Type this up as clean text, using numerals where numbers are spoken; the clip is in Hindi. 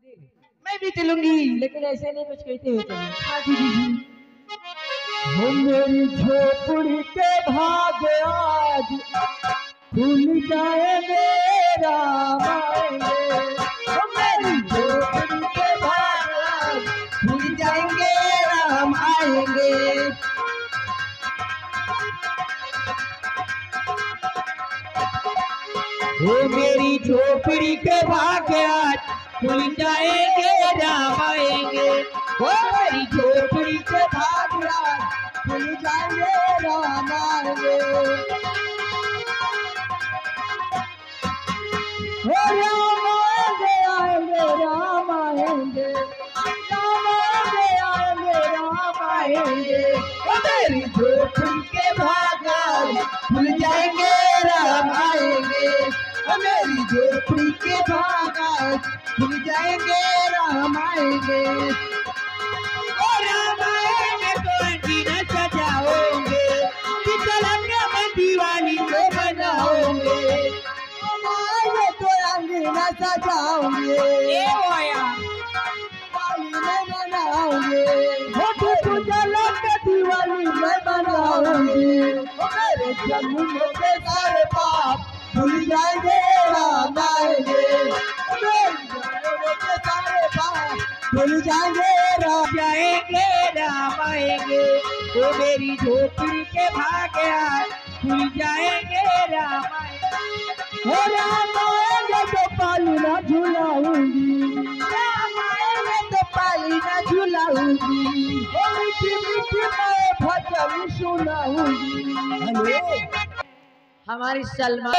मैं भी चलूंगी, लेकिन ऐसे नहीं कुछ कहते हुए चलूंगी। हाँ दीदी जी। वो मेरी झोपड़ी के भाग आज खुल जाएंगे राम आएंगे। वो मेरी झोपड़ी के भाग आज खुल जाएंगे राम आएंगे। वो मेरी झोपड़ी के भाग आज खुल जाएंगे राम आएंगे। वो मेरी झोपड़ी के भाग आज खुल जाएंगे राम आएंगे। वो राम आएंगे आएंगे राम आएंगे, राम आएंगे आएंगे राम आएंगे। वो मेरी झोपड़ी के भाग आज खुल जाएंगे राम आएंगे। वो मेरी झोपड़ी के भाग आज खुल जाएंगे राम आएंगे। ओ राम आएंगे तो अंगीना सजाओगे, मैं दीवानी को बनाओगे। आएंगे तो अंगीना सजाओगे, दिवाली में बनाओगे। पूजा लगे दिवाली में बनाओगे। मेरे जन्म के सारे पाप भूल जाएंगे राम आएंगे। भूल जाएंगे राम आएंगे। तो मेरी झोपड़ी के भाग आज खुल जाएंगे राम आएंगे। हो राम आएंगे तो पाली ना झुलाऊंगी, राम आएंगे तो पाली ना झुलाऊंगी। मीठी मीठी मैं भजन सुनाऊंगी। हमारी सलमा